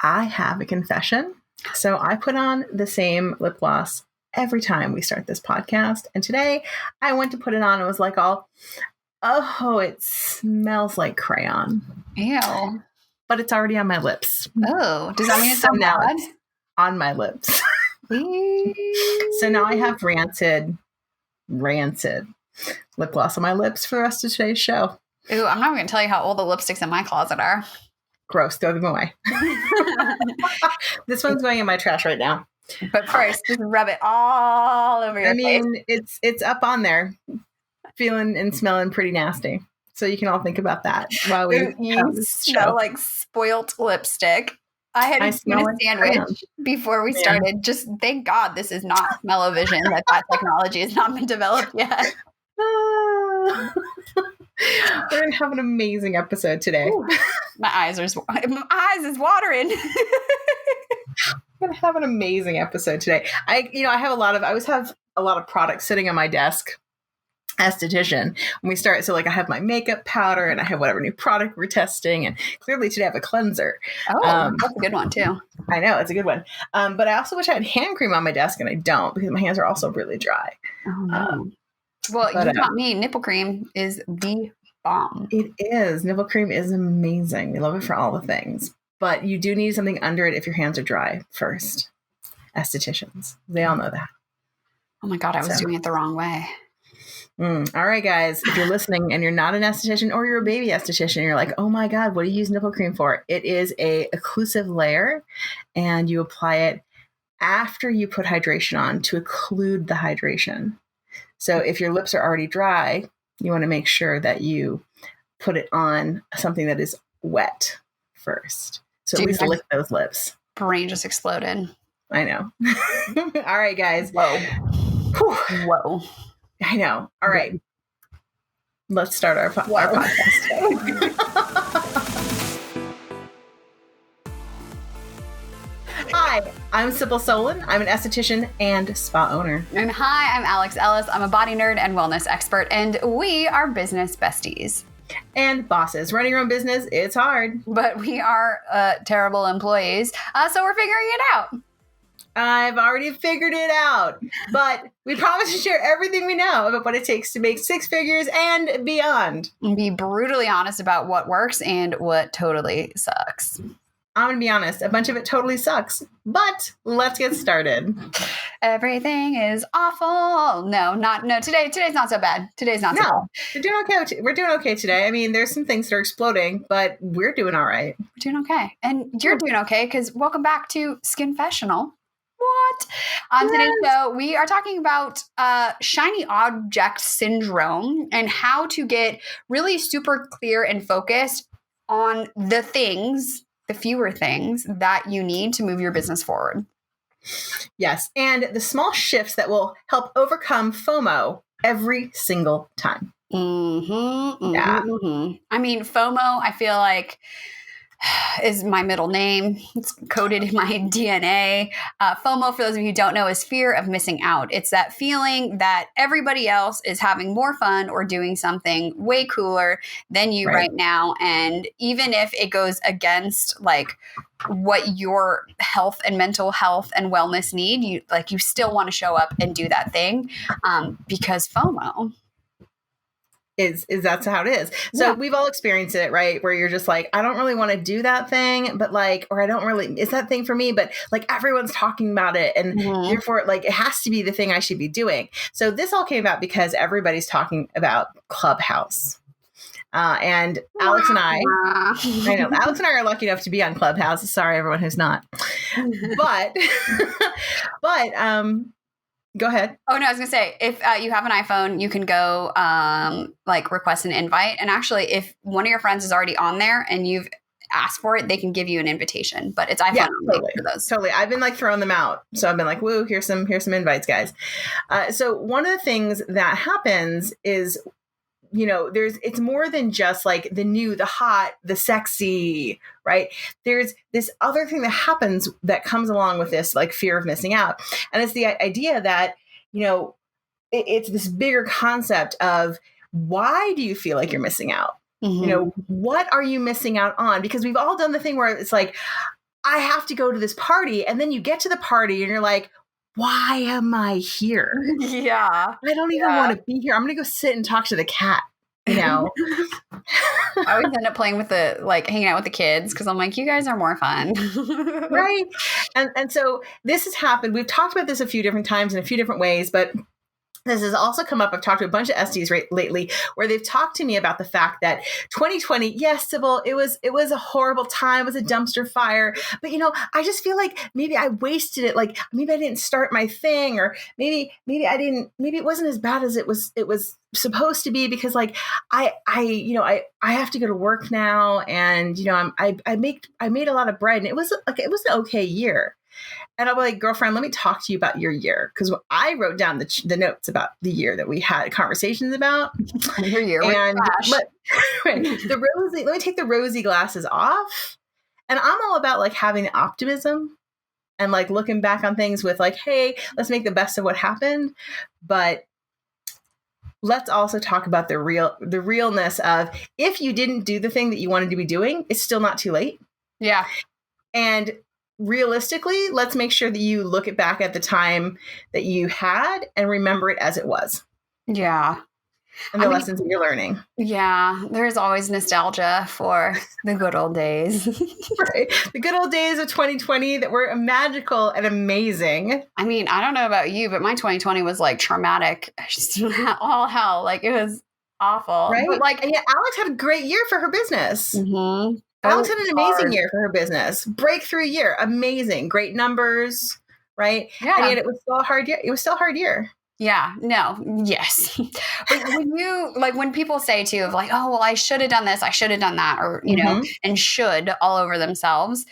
I have a confession. So I put on the same lip gloss every time we start this podcast. And today I went to put it on and was like, oh, it smells like crayon. Ew. But it's already on my lips. Oh, does that mean it's so now bad? it's on my lips. So now I have rancid lip gloss on my lips for the rest of today's show. Ooh, I'm not going to tell you how old the lipsticks in my closet are. Gross. Throw them away. This one's going in my trash right now. But first, just rub it all over your face. It's up on there, feeling and smelling pretty nasty. So you can all think about that while we smell like spoilt lipstick. I had eaten a sandwich before we started. Just thank God this is not smell-o-vision, that technology has not been developed yet. We're going to have an amazing episode today. Ooh, my eyes is watering. We're going to have an amazing episode today. I always have a lot of products sitting on my desk. Esthetician when we start, so like I have my makeup powder and I have whatever new product we're testing, and clearly today I have a cleanser. That's a good one too. I know, it's a good one, but I also wish I had hand cream on my desk, and I don't, because my hands are also really dry. Well, you taught me nipple cream is the bomb. It is. Nipple cream is amazing. We love it for all the things, but you do need something under it if your hands are dry first. Estheticians, they all know that. Oh my God, I was doing it the wrong way. All right, guys, if you're listening and you're not an esthetician, or you're a baby esthetician, you're like, oh my God, what do you use nipple cream for? It is a occlusive layer, and you apply it after you put hydration on to occlude the hydration. So if your lips are already dry, you want to make sure that you put it on something that is wet first. So at least lick those lips. Brain just exploded. I know. All right, guys. Whoa. Whoa. I know. All right. Let's start our podcast. Hi, I'm Sybil Solon. I'm an esthetician and spa owner. And hi, I'm Alex Ellis. I'm a body nerd and wellness expert, and we are business besties. And bosses. Running your own business, it's hard. But we are terrible employees, so we're figuring it out. I've already figured it out, but we promise to share everything we know about what it takes to make six figures and beyond. And be brutally honest about what works and what totally sucks. I'm going to be honest, a bunch of it totally sucks, but let's get started. Everything is awful. Today's not so bad. Today's not so bad. We're doing okay today. I mean, there's some things that are exploding, but we're doing all right. We're doing okay. And you're doing okay, because welcome back to Skinfessional. What? On today's show, we are talking about shiny object syndrome and how to get really super clear and focused on the fewer things that you need to move your business forward. Yes. And the small shifts that will help overcome FOMO every single time. Yeah. I mean, FOMO, I feel like, is my middle name. It's coded in my DNA. FOMO, for those of you who don't know, is fear of missing out. It's that feeling that everybody else is having more fun or doing something way cooler than you right now. And even if it goes against like what your health and mental health and wellness need, you still want to show up and do that thing because FOMO. Is that's how it is. So we've all experienced it, right? Where you're just like, I don't really want to do that thing, but like, or I don't really, is that thing for me? But like everyone's talking about it, and therefore like it has to be the thing I should be doing. So this all came about because everybody's talking about Clubhouse. And Alex and I know Alex and I are lucky enough to be on Clubhouse. Sorry, everyone who's not, but go ahead. Oh, no, I was going to say, if you have an iPhone, you can go request an invite. And actually, if one of your friends is already on there and you've asked for it, they can give you an invitation. But it's iPhone only for those. Totally. I've been like throwing them out. So I've been like, woo, here's some invites, guys. So one of the things that happens is, it's more than just like the new, the hot, the sexy, right? There's this other thing that happens that comes along with this, like fear of missing out. And it's the idea that, it's this bigger concept of why do you feel like you're missing out? What are you missing out on? Because we've all done the thing where it's like, I have to go to this party. And then you get to the party and you're like, why am I here? Yeah. I don't even want to be here. I'm going to go sit and talk to the cat, you know? I always end up playing with hanging out with the kids because I'm like, you guys are more fun. Right. And so this has happened. We've talked about this a few different times in a few different ways, but this has also come up. I've talked to a bunch of SDs lately where they've talked to me about the fact that 2020, yes, Sybil, it was a horrible time. It was a dumpster fire. But, I just feel like maybe I wasted it. Like maybe I didn't start my thing, or maybe it wasn't as bad as it was supposed to be, because like I have to go to work now, and I made a lot of bread, and it was an okay year. And I'll be like, girlfriend, let me talk to you about your year. Because I wrote down the notes about the year that we had conversations about. Your year. And let me take the rosy glasses off. And I'm all about like having optimism and like looking back on things with like, hey, let's make the best of what happened. But let's also talk about the realness of, if you didn't do the thing that you wanted to be doing, it's still not too late. Yeah. And realistically, let's make sure that you look back at the time that you had and remember it as it was. Yeah. And the lessons that you're learning. Yeah. There's always nostalgia for the good old days. Right. The good old days of 2020 that were magical and amazing. I mean, I don't know about you, but my 2020 was like traumatic. All hell. Like it was awful. Right. But and yet Alex had a great year for her business. Mm-hmm. Alex had an amazing year for her business. Breakthrough year. Amazing. Great numbers. Right. Yeah. And yet it was still a hard year. It was still a hard year. Yeah. No. Yes. But when people say too of like, oh, well, I should have done this, I should have done that, or, and should all over themselves.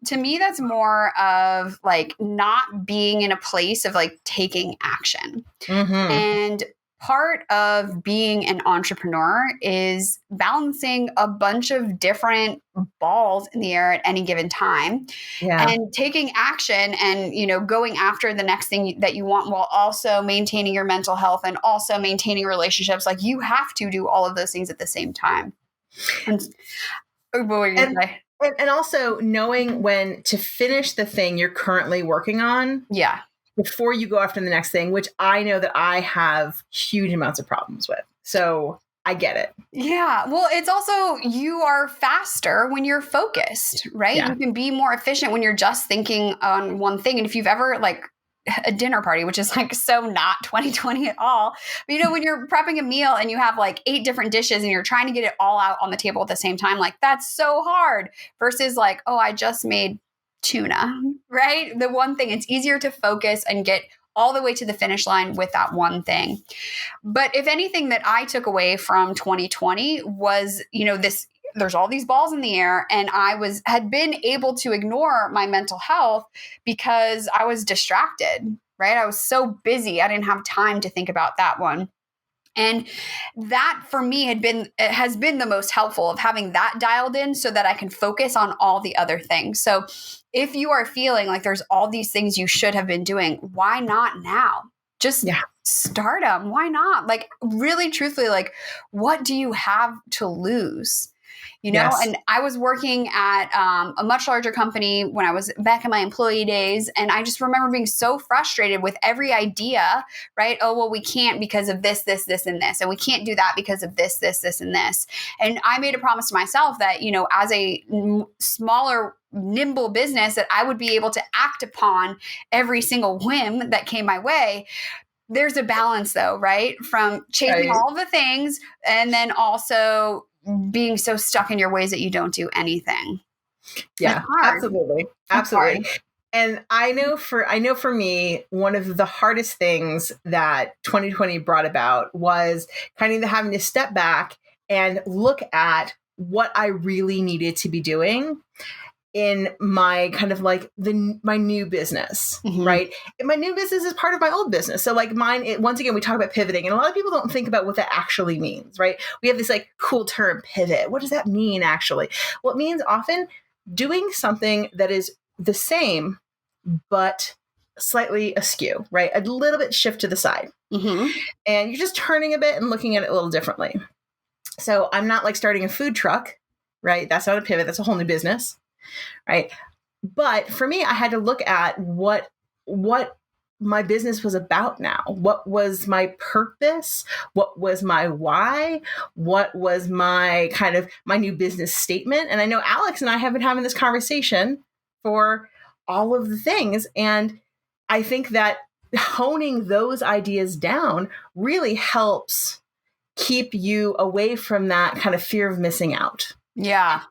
To me, that's more of like not being in a place of like taking action. Mm-hmm. And part of being an entrepreneur is balancing a bunch of different balls in the air at any given time, and taking action and, going after the next thing that you want, while also maintaining your mental health and also maintaining relationships. Like you have to do all of those things at the same time. And what were you going to say? And also knowing when to finish the thing you're currently working on. Yeah. Before you go after the next thing, which I know that I have huge amounts of problems with. So I get it. Yeah. Well, it's also, you are faster when you're focused, right? Yeah. You can be more efficient when you're just thinking on one thing. And if you've ever like a dinner party, which is like so not 2020 at all, but when you're prepping a meal and you have like 8 different dishes and you're trying to get it all out on the table at the same time, like that's so hard versus like, oh, I just made tuna, right? The one thing, it's easier to focus and get all the way to the finish line with that one thing. But if anything that I took away from 2020 was, there's all these balls in the air, and I had been able to ignore my mental health because I was distracted, right? I was so busy. I didn't have time to think about that one. And that for me has been the most helpful, of having that dialed in so that I can focus on all the other things. So if you are feeling like there's all these things you should have been doing, why not now? Just start them. Why not? Like really truthfully, like what do you have to lose? Yes. And I was working at a much larger company when I was back in my employee days. And I just remember being so frustrated with every idea, right? Oh, well, we can't because of this, this, this, and this. And we can't do that because of this, this, this, and this. And I made a promise to myself that, as a smaller, nimble business, that I would be able to act upon every single whim that came my way. There's a balance though, right? From chasing all the things and then also being so stuck in your ways that you don't do anything. Yeah, absolutely. Absolutely. And I know for me, one of the hardest things that 2020 brought about was kind of having to step back and look at what I really needed to be doing in my kind of like my new business, right? And my new business is part of my old business. So like once again, we talk about pivoting, and a lot of people don't think about what that actually means, right? We have this like cool term, pivot. What does that mean actually? Well, it means often doing something that is the same, but slightly askew, right? A little bit shift to the side. And you're just turning a bit and looking at it a little differently. So I'm not like starting a food truck, right? That's not a pivot. That's a whole new business. Right. but for me, I had to look at what my business was about now. What was my purpose? What was my why? What was my kind of my new business statement? And I know Alex and I have been having this conversation for all of the things. And I think that honing those ideas down really helps keep you away from that kind of fear of missing out. Yeah.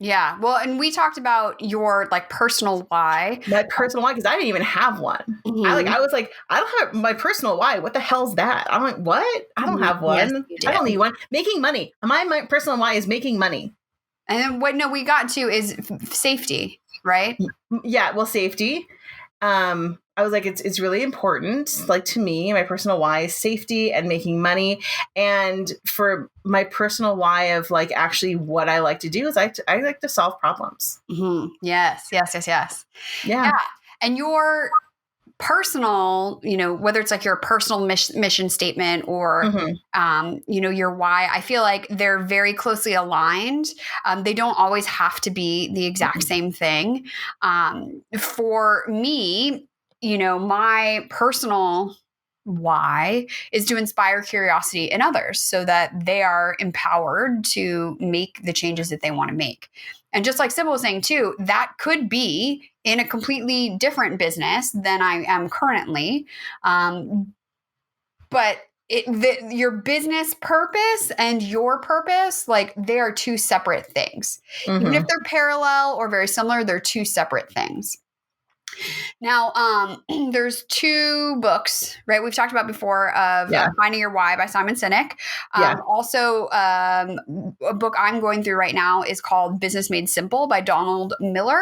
Yeah. Well, and we talked about your like personal why. My personal why, because I didn't even have one. Mm-hmm. I was like, I don't have my personal why. What the hell's that? I'm like, what? I don't have one. Yes, you I don't did. need one. Making money. My personal why is making money. And then what we got to is safety, right? Yeah, well, safety. I was like, it's really important. Like to me, my personal why is safety and making money. And for my personal why of like actually what I like to do is I like to solve problems. Mm-hmm. Yes. Yeah. And your personal, whether it's like your personal mission statement or, your why, I feel like they're very closely aligned. They don't always have to be the exact same thing. For me, my personal why is to inspire curiosity in others so that they are empowered to make the changes that they want to make. And just like Sybil was saying too, that could be in a completely different business than I am currently. But your business purpose and your purpose, like they are two separate things. Even if they're parallel or very similar, they're two separate things. Now, there's two books, right? We've talked about before of Finding Your Why by Simon Sinek. Also, a book I'm going through right now is called Business Made Simple by Donald Miller.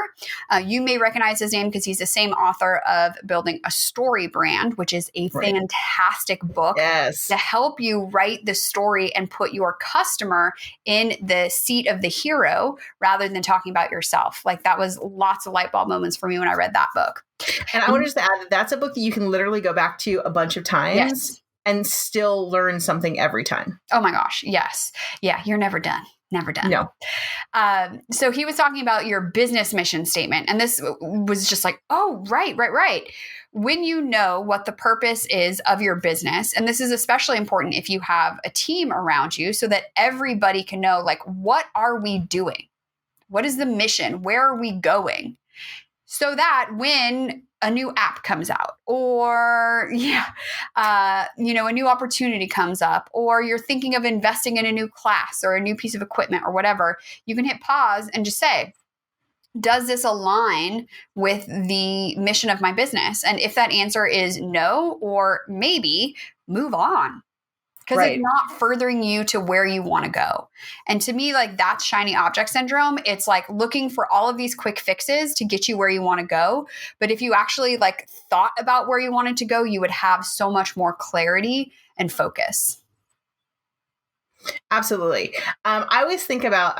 You may recognize his name because he's the same author of Building a Story Brand, which is a fantastic book to help you write the story and put your customer in the seat of the hero rather than talking about yourself. Like that was lots of light bulb moments for me when I read that book. And I want to just add that that's a book that you can literally go back to a bunch of times and still learn something every time. Oh my gosh. Yes. Yeah. You're never done. Never done. No. So he was talking about your business mission statement. And this was just like, oh, right. When you know what the purpose is of your business, and this is especially important if you have a team around you so that everybody can know, like, what are we doing? What is the mission? Where are we going? So that when a new app comes out or, a new opportunity comes up or you're thinking of investing in a new class or a new piece of equipment or whatever, you can hit pause and just say, does this align with the mission of my business? And if that answer is no or maybe, move on. Because it's not furthering you to where you want to go. And to me, like that's shiny object syndrome. It's like looking for all of these quick fixes to get you where you want to go. But if you actually like thought about where you wanted to go, you would have so much more clarity and focus. Absolutely. I always think about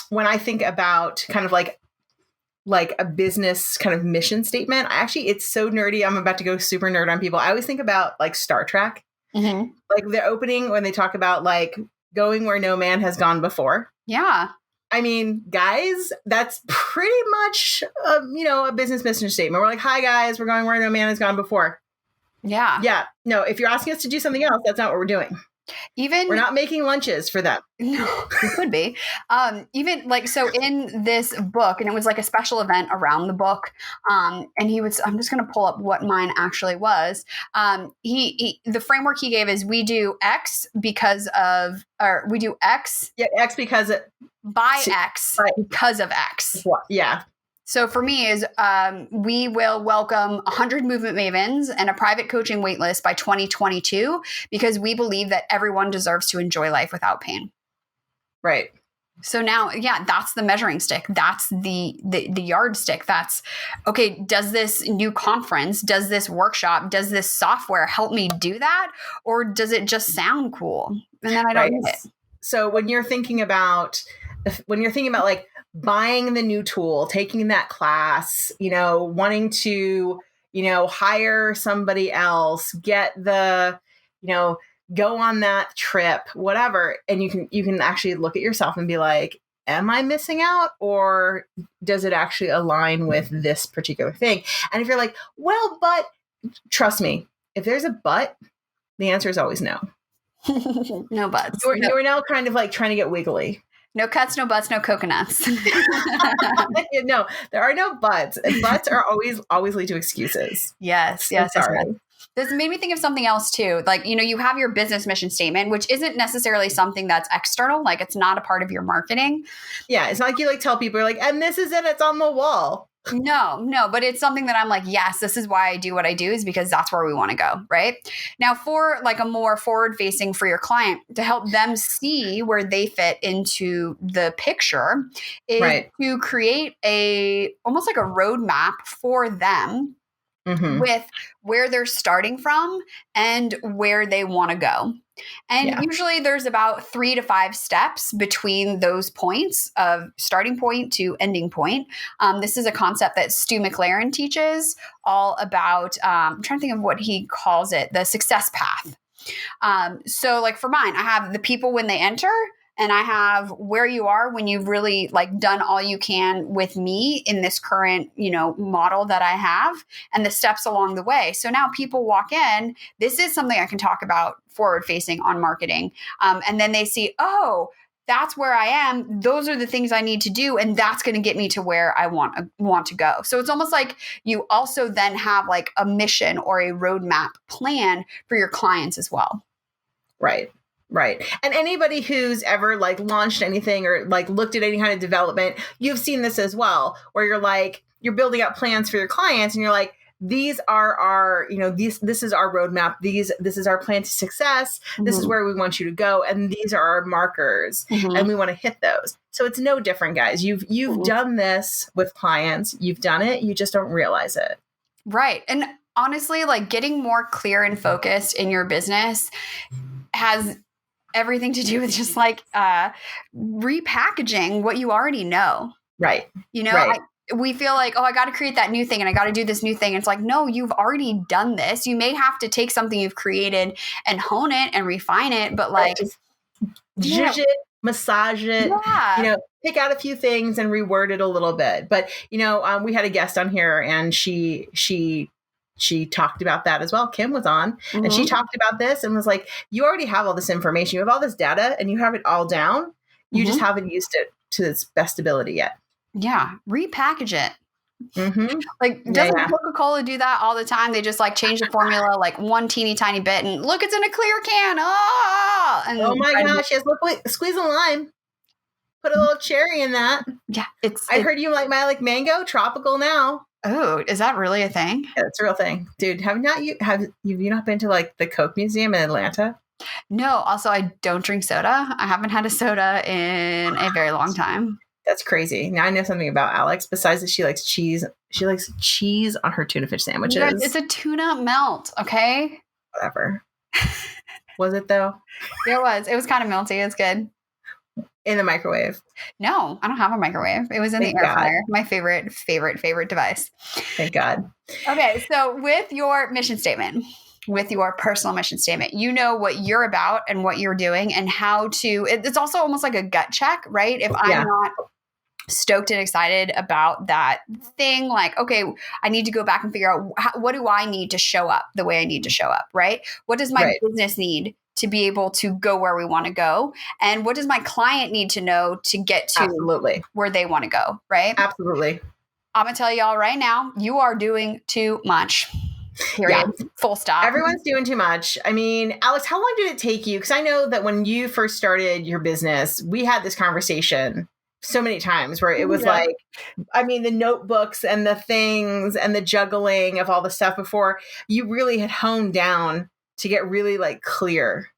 when I think about kind of like a business kind of mission statement, it's so nerdy. I'm about to go super nerd on people. I always think about like Star Trek. Mm-hmm. Like their opening when they talk about like going where no man has gone before. Yeah. I mean, guys, that's pretty much, a business mission statement. We're like, hi, guys, we're going where no man has gone before. Yeah. Yeah. No, if you're asking us to do something else, that's not what we're doing. We're not making lunches for them. No, it could be. Even like, so in this book, and it was like a special event around the book. And I'm just going to pull up what mine actually was. The framework he gave is we do X because of, or we do X. Yeah. X because by X because of X. Yeah. So for me is we will welcome 100 movement mavens and a private coaching waitlist by 2022 because we believe that everyone deserves to enjoy life without pain. Right. So now, that's the measuring stick. That's the yardstick. That's, okay, does this new conference, does this workshop, does this software help me do that? Or does it just sound cool? And then I don't need it. So when you're thinking about like buying the new tool, taking that class, wanting to, hire somebody else, get the, go on that trip, whatever. And you can actually look at yourself and be like, am I missing out, or does it actually align with this particular thing? And if you're like, well, but trust me, if there's a but, the answer is always no. No buts. You're now kind of like trying to get wiggly. No cuts, no butts, no coconuts. No, there are no buts. Buts are always lead to excuses. Yes. Sorry. This made me think of something else too. Like, you have your business mission statement, which isn't necessarily something that's external. Like, it's not a part of your marketing. Yeah. It's not like you like tell people, you're like, and this is it. It's on the wall. No, but it's something that I'm like, yes, this is why I do what I do, is because that's where we want to go. Right now, for like a more forward facing for your client, to help them see where they fit into the picture, is to create almost like a roadmap for them. With where they're starting from and where they want to go. And usually there's about 3 to 5 steps between those points of starting point to ending point. This is a concept that Stu McLaren teaches, all about, I'm trying to think of what he calls it, the success path. So like for mine, I have the people when they enter, and I have where you are when you've really like done all you can with me in this current, model that I have, and the steps along the way. So now people walk in, this is something I can talk about forward facing on marketing. And then they see, oh, that's where I am. Those are the things I need to do. And that's going to get me to where I want to go. So it's almost like you also then have like a mission or a roadmap plan for your clients as well. Right. And anybody who's ever like launched anything or like looked at any kind of development, you've seen this as well, where you're building out plans for your clients and you're like, these are our, this is our roadmap. This is our plan to success. This is where we want you to go. And these are our markers and we want to hit those. So it's no different, guys. You've done this with clients. You've done it. You just don't realize it. Right. And honestly, like getting more clear and focused in your business has everything to do with just like repackaging what you already know. Right. We feel like, oh, I got to create that new thing and I got to do this new thing. And it's like, no, you've already done this. You may have to take something you've created and hone it and refine it, but like just zhuzh it, massage it, pick out a few things and reword it a little bit. But, we had a guest on here and she talked about that as well. Kim was on and she talked about this and was like, you already have all this information. You have all this data and you have it all down. You just haven't used it to its best ability yet. Yeah. Repackage it. Like, doesn't Coca-Cola do that all the time? They just like change the formula like one teeny tiny bit and look, it's in a clear can. Oh my gosh. Yes. Look, squeeze a lime. Put a little cherry in that. Yeah. I heard you like mango, tropical now. Oh, is that really a thing? Yeah, it's a real thing. Dude, have you not been to like the Coke Museum in Atlanta? No. Also, I don't drink soda. I haven't had a soda in a very long time. That's crazy. Now I know something about Alex. Besides that, she likes cheese. She likes cheese on her tuna fish sandwiches. It's a tuna melt, okay? Whatever. Was it though? It was. It was kind of melty. It's good. In the microwave? No, I don't have a microwave. It was in the air fryer. My favorite device. Thank God. Okay, so with your mission statement, with your personal mission statement, you know what you're about and what you're doing and how to. It's also almost like a gut check, right? If I'm not stoked and excited about that thing, like, okay, I need to go back and figure out what do I need to show up the way I need to show up, right? What does my business need to be able to go where we want to go? And what does my client need to know to get to where they want to go, right? Absolutely. I'm going to tell y'all right now, you are doing too much. Period. Yeah. Full stop. Everyone's doing too much. I mean, Alex, how long did it take you? Because I know that when you first started your business, we had this conversation so many times where it was like, I mean, the notebooks and the things and the juggling of all the stuff before you really had honed down to get really like clear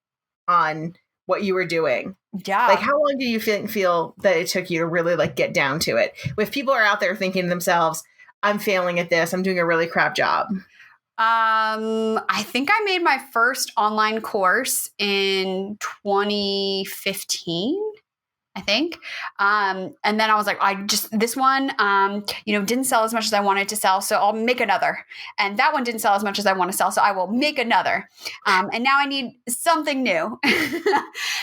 on what you were doing. Yeah. Like, how long do you feel that it took you to really like get down to it? If people are out there thinking to themselves, I'm failing at this, I'm doing a really crap job. I think I made my first online course in 2015. I think. And then I was like, this one, didn't sell as much as I wanted to sell. So I'll make another. And that one didn't sell as much as I want to sell. So I will make another. And now I need something new.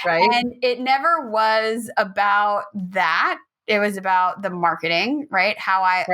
Right. And it never was about that. It was about the marketing, right? How I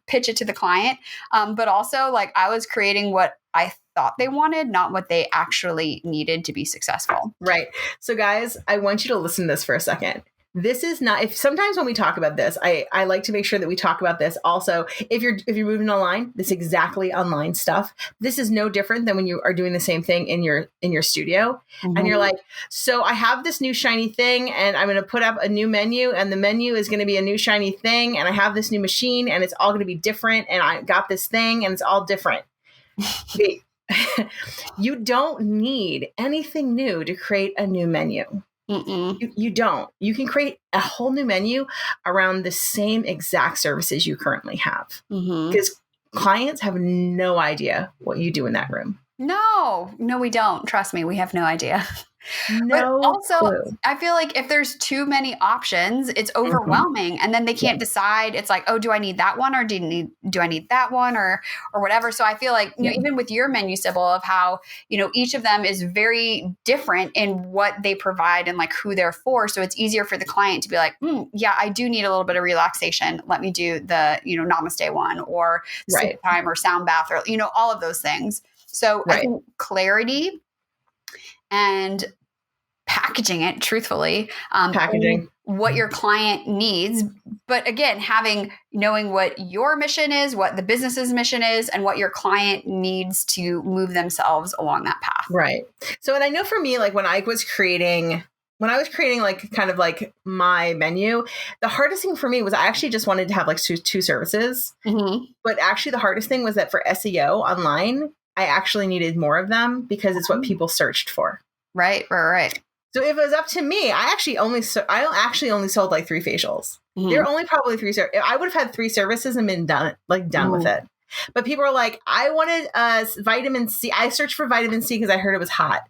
pitch it to the client. But also like I was creating what I thought they wanted, not what they actually needed to be successful. Right. So guys, I want you to listen to this for a second. This is not, if sometimes when we talk about this, I like to make sure that we talk about this also. If you're moving online, this exactly online stuff. This is no different than when you are doing the same thing in your studio. And you're like, so I have this new shiny thing and I'm going to put up a new menu and the menu is going to be a new shiny thing. And I have this new machine and it's all going to be different. And I got this thing and it's all different. You don't need anything new to create a new menu. You don't. You can create a whole new menu around the same exact services you currently have. Because clients have no idea what you do in that room. No, we don't. Trust me, we have no idea. No but also, clue. I feel like if there's too many options, it's overwhelming, and then they can't decide. It's like, oh, do I need that one, or do I need that one, or whatever. So I feel like even with your menu, Sybil, of how each of them is very different in what they provide and like who they're for. So it's easier for the client to be like, yeah, I do need a little bit of relaxation. Let me do the namaste one, or sleep time, or sound bath, or all of those things. So I think clarity and packaging it truthfully, what your client needs. But again, knowing what your mission is, what the business's mission is, and what your client needs to move themselves along that path. Right. So, and I know for me, like when I was creating like kind of like my menu, the hardest thing for me was I actually just wanted to have like two services. But actually the hardest thing was that for SEO online, I actually needed more of them because it's what people searched for. Right. So if it was up to me, I actually only sold like 3 facials. There are only probably 3. I would have had 3 services and been done with it. But people are like, I wanted vitamin C. I searched for vitamin C because I heard it was hot.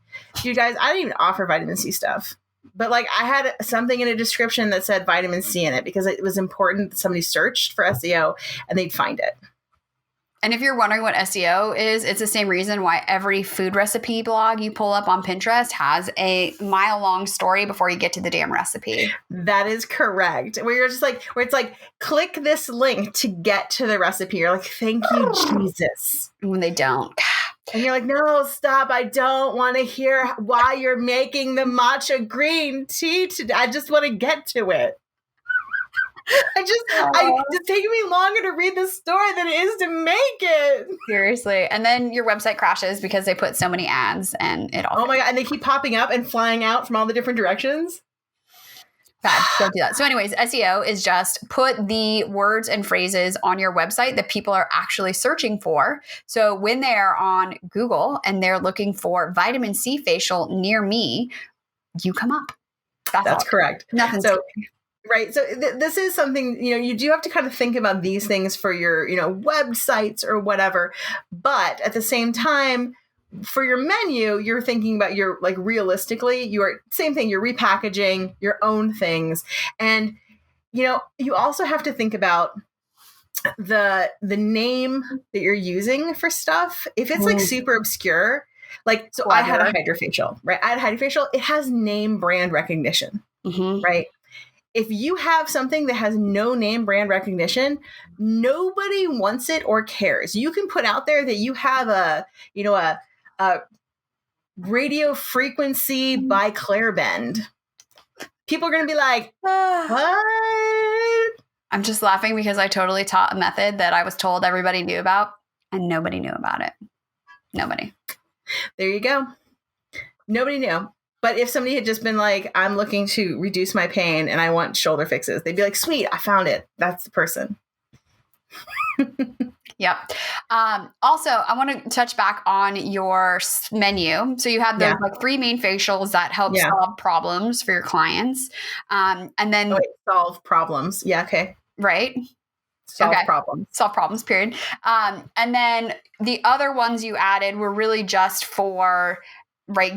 You guys, I didn't even offer vitamin C stuff. But like I had something in a description that said vitamin C in it because it was important that somebody searched for SEO and they'd find it. And if you're wondering what SEO is, it's the same reason why every food recipe blog you pull up on Pinterest has a mile-long story before you get to the damn recipe. That is correct. Where it's like, click this link to get to the recipe. You're like, thank you, Jesus. When they don't. And you're like, no, stop. I don't want to hear why you're making the matcha green tea today. I just want to get to it. It's taking me longer to read the story than it is to make it. Seriously. And then your website crashes because they put so many ads and it all. Oh my God. And they keep popping up and flying out from all the different directions. Bad. Don't do that. So anyways, SEO is just put the words and phrases on your website that people are actually searching for. So when they're on Google and they're looking for vitamin C facial near me, you come up. That's correct. Nothing. Right. So this is something, you do have to kind of think about these things for your, websites or whatever. But at the same time, for your menu, you're thinking about realistically, same thing, you're repackaging your own things. And, you also have to think about the name that you're using for stuff. If it's like super obscure, like, so I had a hydrofacial, right? I had a hydrofacial. It has name brand recognition, right? If you have something that has no name brand recognition, nobody wants it or cares. You can put out there that you have a radio frequency by Claire Bend. People are going to be like, what? I'm just laughing because I totally taught a method that I was told everybody knew about and nobody knew about it. Nobody. There you go. Nobody knew. But if somebody had just been like, I'm looking to reduce my pain and I want shoulder fixes, they'd be like, sweet, I found it. That's the person. Yep. Also, I want to touch back on your menu. So you had those 3 main facials that help solve problems for your clients. And then solve problems. Yeah. Okay. Right. Solve problems, period. And then the other ones you added were really just for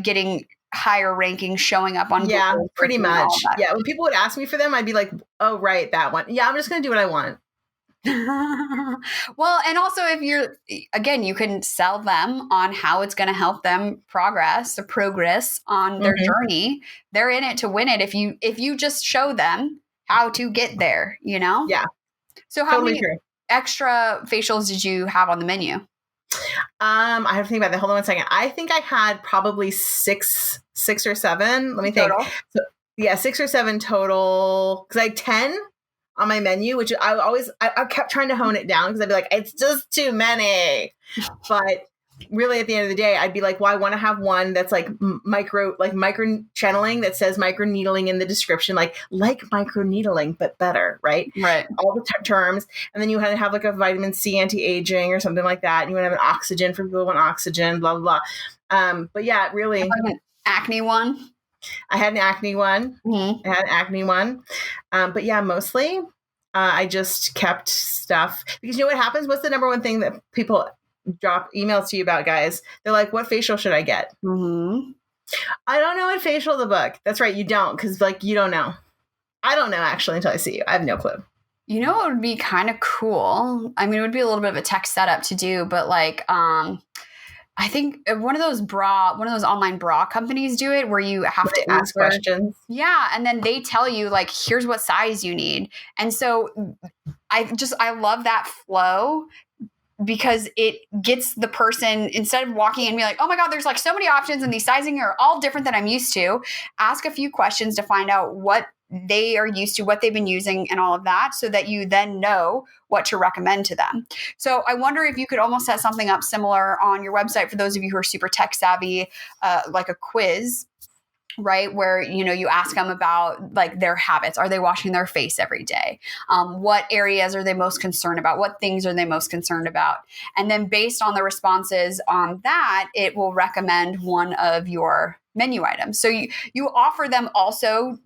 getting higher ranking, showing up on Google, pretty much. Yeah, when people would ask me for them, I'd be like, oh, right, that one. Yeah, I'm just going to do what I want. Well, and also if you can sell them on how it's going to help them progress on their journey. They're in it to win it. If you just show them how to get there, you know? Yeah. So how Totally many true. extra facials did you have on the menu? I have to think about that. Hold on 1 second. I think I had probably six or seven. Let me think. Total? So, yeah, 6 or 7 total. Because I had 10 on my menu, which I kept trying to hone it down because I'd be like, it's just too many. But really, at the end of the day, I'd be like, well, I want to have one that's like micro channeling that says micro needling in the description, like micro needling, but better, right? Right. All the terms. And then you had to have like a vitamin C anti-aging or something like that. And you would have an oxygen for people who want oxygen, blah, blah, blah. But yeah, really. Like an acne one? I had an acne one. Mm-hmm. I had an acne one. But yeah, mostly I just kept stuff because you know what happens? What's the number one thing that people drop emails to you about, guys? They're like, what facial should I get? Mm-hmm. I don't know what facial to book. That's right. You don't. Cause like, you don't know. I don't know actually until I see you. I have no clue. You know what would be kind of cool? I mean, it would be a little bit of a tech setup to do, but like, I think one of those online bra companies do it where you have to ask questions. Yeah. And then they tell you like, here's what size you need. And so I love that flow because it gets the person, instead of walking in and be like, oh my God, there's like so many options and these sizing are all different than I'm used to. Ask a few questions to find out what they are used to, what they've been using and all of that, so that you then know what to recommend to them. So I wonder if you could almost set something up similar on your website for those of you who are super tech savvy, like a quiz, right? Where, you know, you ask them about like their habits. Are they washing their face every day? What areas are they most concerned about? What things are they most concerned about? And then based on the responses on that, it will recommend one of your menu items. So you offer them also,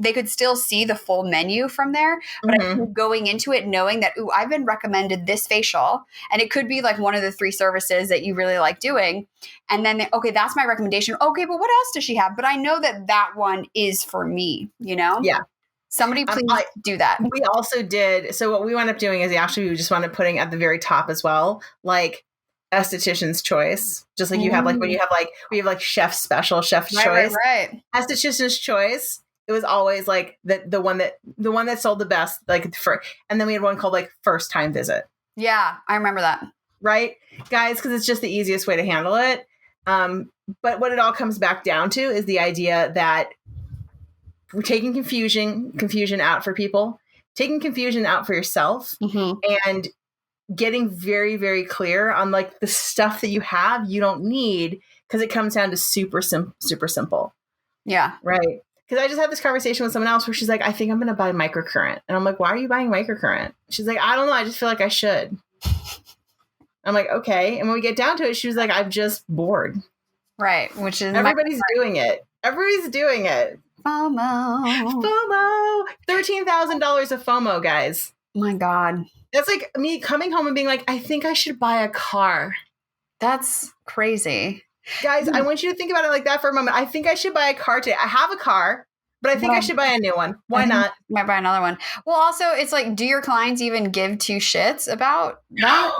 they could still see the full menu from there, but I think going into it knowing that, ooh, I've been recommended this facial, and it could be like one of the 3 services that you really like doing. And then, okay, that's my recommendation. Okay, but what else does she have? But I know that one is for me, you know? Yeah. Somebody please do that. We also did. So what we wound up doing is actually we just wound up putting at the very top as well, like esthetician's choice, just like you have like when you have like we have like chef's choice, right. Esthetician's choice. It was always like the one that sold the best, like and then we had one called like first time visit. Yeah, I remember that. Right, guys, because it's just the easiest way to handle it. But what it all comes back down to is the idea that we're taking confusion out for people, taking confusion out for yourself, and getting very, very clear on like the stuff that you have, you don't need, because it comes down to super simple. Yeah. Right. Because I just had this conversation with someone else where she's like, I think I'm going to buy microcurrent. And I'm like, why are you buying microcurrent? She's like, I don't know. I just feel like I should. I'm like, okay. And when we get down to it, she was like, I'm just bored. Right. Which is everybody's doing it. Everybody's doing it. FOMO. $13,000 of FOMO, guys. Oh my God. That's like me coming home and being like, I think I should buy a car. That's crazy. Guys, I want you to think about it like that for a moment. I think I should buy a car today. I have a car, but I think I should buy a new one. Why not? Might buy another one. Well, also, it's like, do your clients even give 2 shits about that?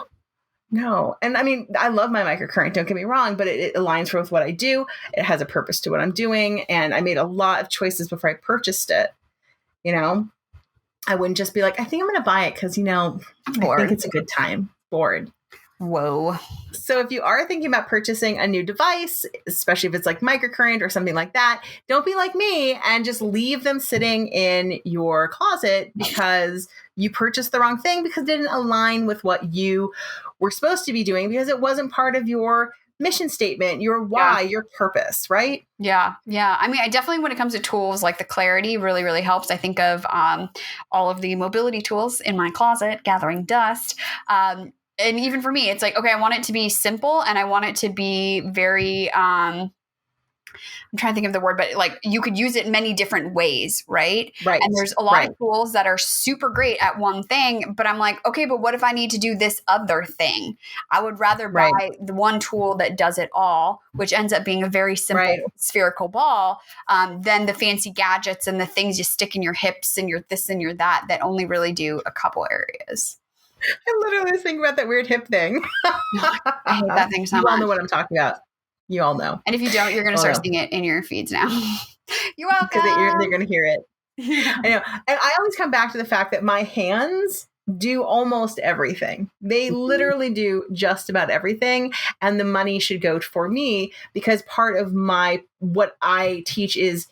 No. And I mean, I love my microcurrent, don't get me wrong, but it aligns with what I do. It has a purpose to what I'm doing. And I made a lot of choices before I purchased it. You know, I wouldn't just be like, I think I'm going to buy it because, you know, I think it's a good time. Bored. Whoa. So if you are thinking about purchasing a new device, especially if it's like microcurrent or something like that, don't be like me and just leave them sitting in your closet because you purchased the wrong thing because it didn't align with what you were supposed to be doing because it wasn't part of your mission statement, your why, your purpose, right? Yeah. Yeah. I mean, I definitely, when it comes to tools, like the clarity really, really helps. I think of all of the mobility tools in my closet, gathering dust. And even for me, it's like, okay, I want it to be simple and I want it to be very, I'm trying to think of the word, but like you could use it many different ways, right? Right. And there's a lot of tools that are super great at one thing, but I'm like, okay, but what if I need to do this other thing? I would rather buy the one tool that does it all, which ends up being a very simple spherical ball, than the fancy gadgets and the things you stick in your hips and your this and your that only really do a couple areas. I literally was thinking about that weird hip thing. I hate that thing so much. You all know what I'm talking about. You all know. And if you don't, you're going to start seeing it in your feeds now. You're welcome. Because they're going to hear it. I know. And I always come back to the fact that my hands do almost everything. They literally do just about everything. And the money should go for me because part of what I teach is,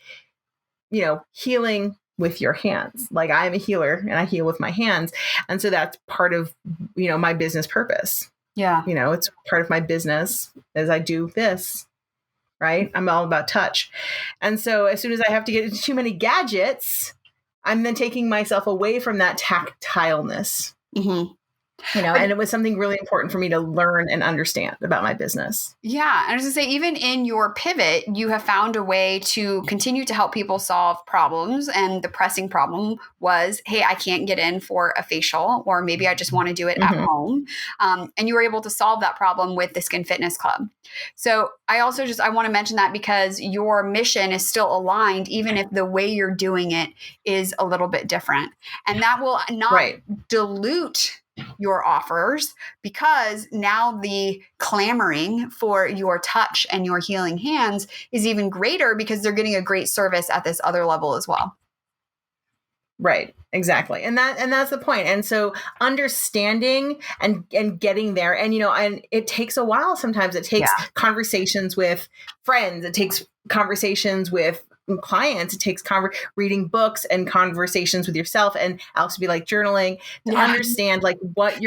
healing with your hands. Like I'm a healer and I heal with my hands. And so that's part of, my business purpose. Yeah. It's part of my business as I do this, right? I'm all about touch. And so as soon as I have to get into too many gadgets, I'm then taking myself away from that tactileness, and it was something really important for me to learn and understand about my business. Yeah. And I was going to say, even in your pivot, you have found a way to continue to help people solve problems. And the pressing problem was, hey, I can't get in for a facial, or maybe I just want to do it at home. And you were able to solve that problem with the Skin Fitness Club. So I also I want to mention that because your mission is still aligned, even if the way you're doing it is a little bit different. And that will not dilute your offers, because now the clamoring for your touch and your healing hands is even greater because they're getting a great service at this other level as well. Right. Exactly. And that's the point. And so understanding and getting there, and it takes a while. Sometimes it takes conversations with friends. It takes conversations with clients. It takes reading books and conversations with yourself, and also be like journaling to understand like what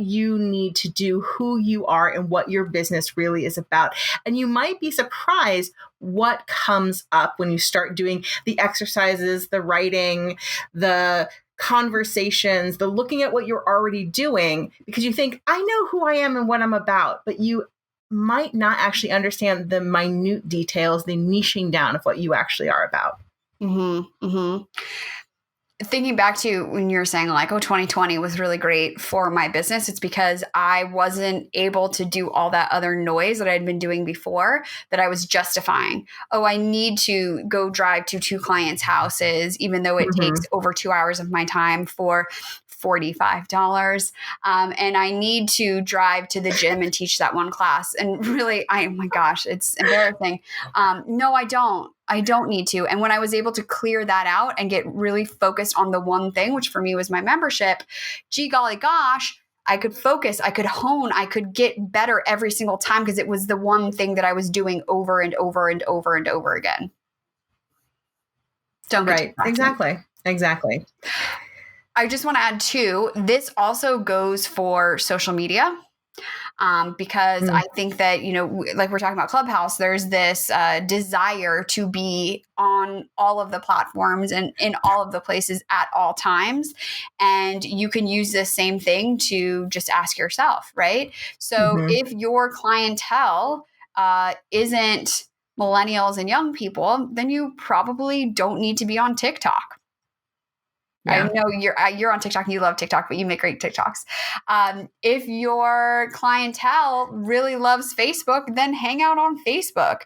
you need to do, who you are, and what your business really is about. And you might be surprised what comes up when you start doing the exercises, the writing, the conversations, the looking at what you're already doing, because you think, I know who I am and what I'm about, but you might not actually understand the minute details, the niching down of what you actually are about. Thinking back to when you were saying like, 2020 was really great for my business. It's because I wasn't able to do all that other noise that I'd been doing before, that I was justifying. Oh, I need to go drive to 2 clients' houses, even though it takes over 2 hours of my time for $45. And I need to drive to the gym and teach that one class. And really, oh my gosh, it's embarrassing. No, I don't. I don't need to. And when I was able to clear that out and get really focused on the one thing, which for me was my membership, gee golly gosh, I could focus, I could hone, I could get better every single time because it was the one thing that I was doing over and over and over and over again. Don't get Exactly. I just want to add too, this also goes for social media. Because I think that, like we're talking about Clubhouse, there's this desire to be on all of the platforms and in all of the places at all times. And you can use this same thing to just ask yourself, right? So if your clientele isn't millennials and young people, then you probably don't need to be on TikTok. Yeah. I know you're on TikTok and you love TikTok, but you make great TikToks. If your clientele really loves Facebook, then hang out on Facebook.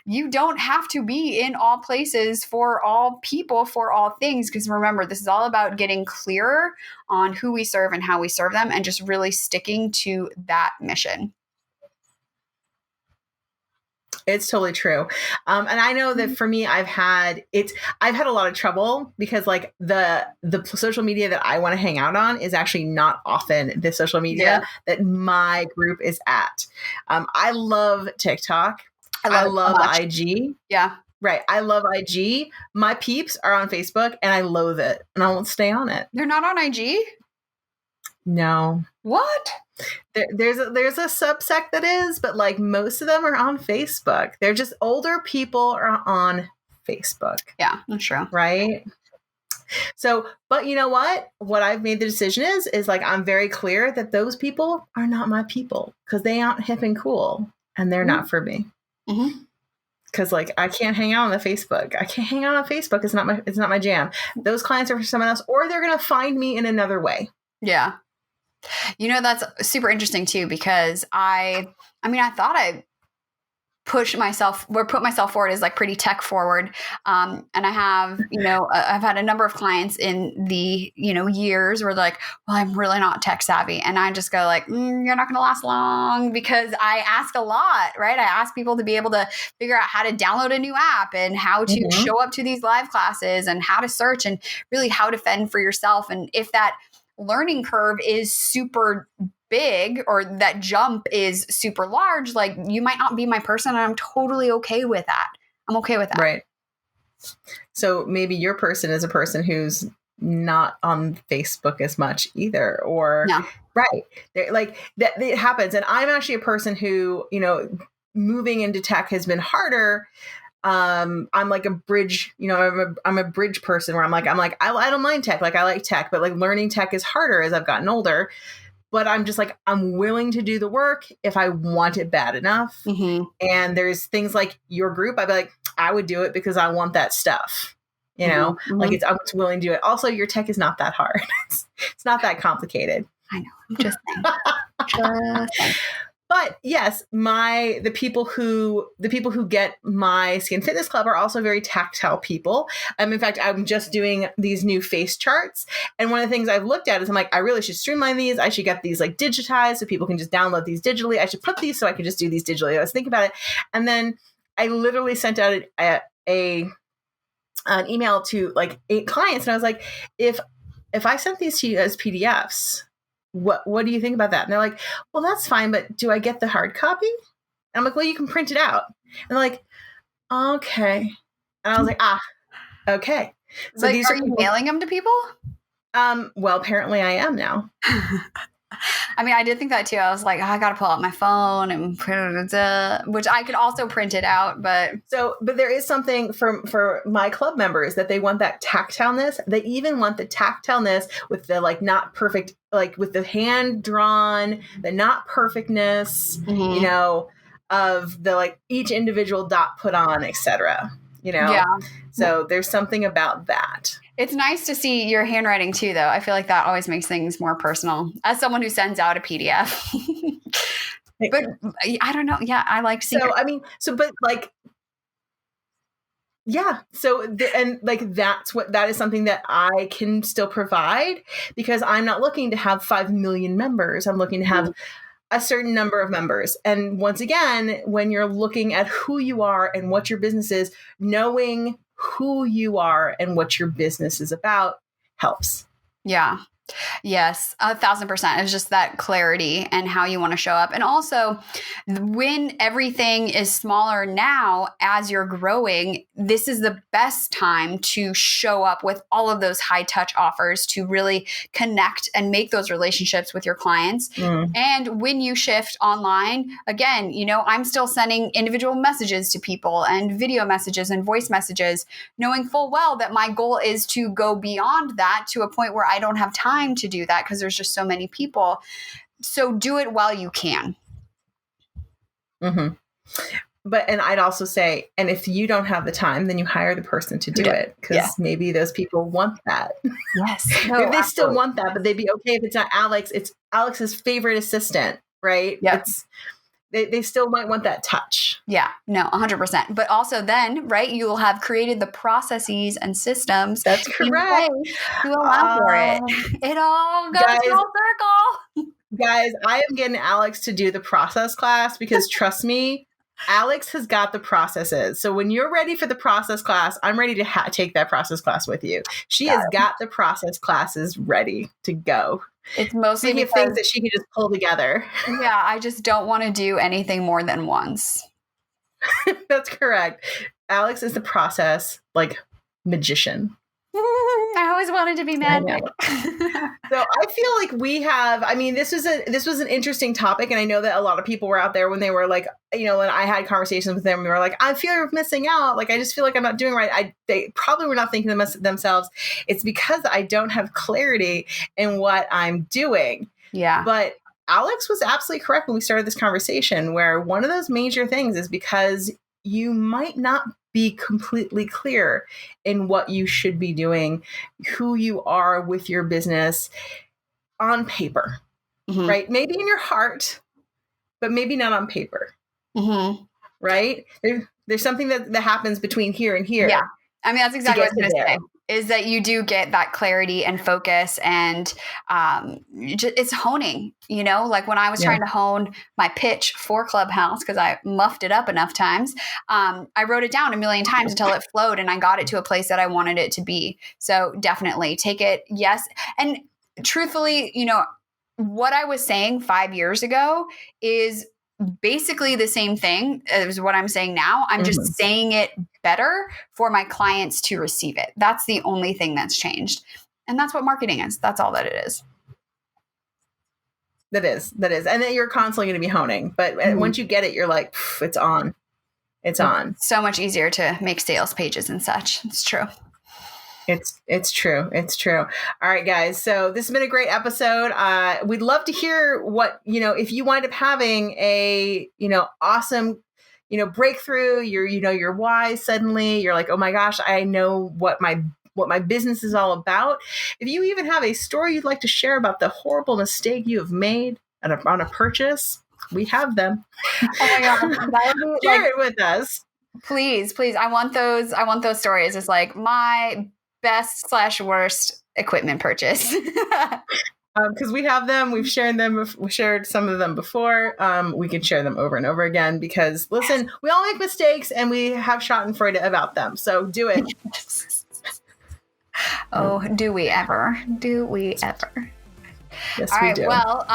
You don't have to be in all places for all people, for all things, because remember, this is all about getting clearer on who we serve and how we serve them, and just really sticking to that mission. It's totally true. And I know that for me, I've had a lot of trouble because like the social media that I want to hang out on is actually not often the social media that my group is at. I love TikTok. I love IG. Yeah. Right. I love IG. My peeps are on Facebook and I loathe it and I won't stay on it. They're not on IG? No. What? There's a subsect that is, but like most of them are on Facebook. They're just older people are on Facebook. Yeah, that's true. Right. So, but you know what? What I've made the decision is like, I'm very clear that those people are not my people because they aren't hip and cool and they're not for me. Because like, I can't hang out on the Facebook. I can't hang out on Facebook. It's not my jam. Those clients are for someone else, or they're going to find me in another way. Yeah. That's super interesting too, because I thought put myself forward as like pretty tech forward. And I have, I've had a number of clients in the, years where they're like, well, I'm really not tech savvy. And I just go like, you're not going to last long, because I ask a lot, right? I ask people to be able to figure out how to download a new app and how to show up to these live classes and how to search and really how to fend for yourself. And if that learning curve is super big or that jump is super large, like you might not be my person, and I'm totally okay with that. I'm okay with that. Right. So maybe your person is a person who's not on Facebook as much either, or no. Right. Like that, it happens. And I'm actually a person who, moving into tech has been harder. I'm like a bridge, I'm a bridge person where I'm like, I don't mind tech. Like I like tech, but like learning tech is harder as I've gotten older. But I'm just like, I'm willing to do the work if I want it bad enough. And there's things like your group, I'd be like, I would do it because I want that stuff. Like I'm just willing to do it. Also, your tech is not that hard. It's not that complicated. I know. I'm just saying. But yes, the people who get my Skin Fitness Club are also very tactile people. In fact, I'm just doing these new face charts. And one of the things I've looked at is I'm like, I really should streamline these. I should get these like digitized so people can just download these digitally. I should put these so I can just do these digitally. I was thinking about it. And then I literally sent out an email to like 8 clients. And I was like, if I sent these to you as PDFs, what do you think about that? And they're like, well, that's fine, but do I get the hard copy? And I'm like, well, you can print it out. And they're like, okay. And I was like, okay. So like, are you mailing them to people? Well, apparently I am now. I mean, I did think that too. I was like, I got to pull out my phone and which I could also print it out, but there is something for my club members that they want that tactileness. They even want the tactileness with the like not perfect, like with the hand drawn, the not perfectness, of the like each individual dot put on, etc. Yeah. So there's something about that. It's nice to see your handwriting too, though. I feel like that always makes things more personal as someone who sends out a PDF. But I don't know. Yeah, I like seeing. That is something that I can still provide because I'm not looking to have 5 million members. I'm looking to have a certain number of members. And once again, when you're looking at who you are and what your business is, knowing who you are and what your business is about helps. Yeah. Yes, 1,000%. It's just that clarity and how you want to show up. And also, when everything is smaller now, as you're growing, this is the best time to show up with all of those high touch offers to really connect and make those relationships with your clients. And when you shift online, again, I'm still sending individual messages to people and video messages and voice messages, knowing full well that my goal is to go beyond that to a point where I don't have time to do that because there's just so many people. So do it while you can. And I'd also say, and if you don't have the time, then you hire the person to do it because maybe those people want that. Yes. Maybe they still want that, but they'd be okay if it's not Alex. It's Alex's favorite assistant, right? Yeah. They still might want that touch. Yeah, no, 100%. But also then, right, you will have created the processes and systems. That's correct. To allow for it. It all goes full circle. Guys, I am getting Alex to do the process class because trust me, Alex has got the processes. So when you're ready for the process class, I'm ready to take that process class with you. She has got the process classes ready to go. It's mostly because things that she can just pull together. Yeah, I just don't want to do anything more than once. That's correct. Alex is the process like magician. I always wanted to be magic. So I feel like we have, this was an interesting topic. And I know that a lot of people were out there when they were like, when I had conversations with them, they were like, I feel missing out. Like, I just feel like I'm not doing right. They probably were not thinking to themselves, it's because I don't have clarity in what I'm doing. Yeah. But Alex was absolutely correct when we started this conversation, where one of those major things is because you might not be completely clear in what you should be doing, who you are with your business on paper, right? Maybe in your heart, but maybe not on paper. right? There's something that happens between here and here. Yeah. I mean, that's exactly what I was going to say, is that you do get that clarity and focus, and it's honing, like when I was trying to hone my pitch for Clubhouse, because I muffed it up enough times, I wrote it down a million times until it flowed and I got it to a place that I wanted it to be. So definitely take it. Yes. And truthfully, what I was saying 5 years ago is basically the same thing as what I'm saying now. I'm just saying it better for my clients to receive it. That's the only thing that's changed. And that's what marketing is. That's all that it is. That is. And then you're constantly going to be honing. But once you get it, you're like, it's on. It's on. So much easier to make sales pages and such. It's true. It's true. It's true. All right, guys. So this has been a great episode. We'd love to hear what, if you wind up having a, awesome, breakthrough, your why suddenly, you're like, oh my gosh, I know what my business is all about. If you even have a story you'd like to share about the horrible mistake you have made on a purchase, we have them. Oh my God. Share it with us. Please. I want those stories. It's like my best/worst equipment purchase. Because we have them, we've shared some of them before. We can share them over and over again because, listen, we all make mistakes and we have schadenfreude about them. So do it. Oh, do we ever? Yes, all we right, do. Well,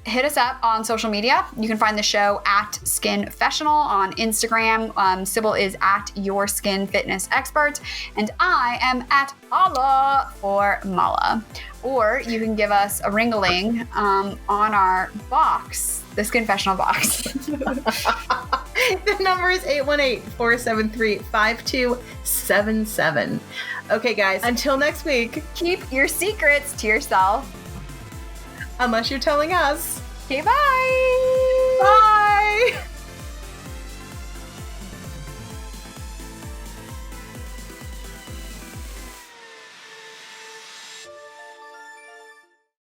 hit us up on social media. You can find the show at Skinfessional on Instagram. Sybil is at Your Skin Fitness Expert, and I am at Holla for Mala. Or you can give us a ring-a-ling on our box, the Skinfessional box. The number is 818-473-5277. Okay, guys, until next week, keep your secrets to yourself. Unless you're telling us. Okay, bye.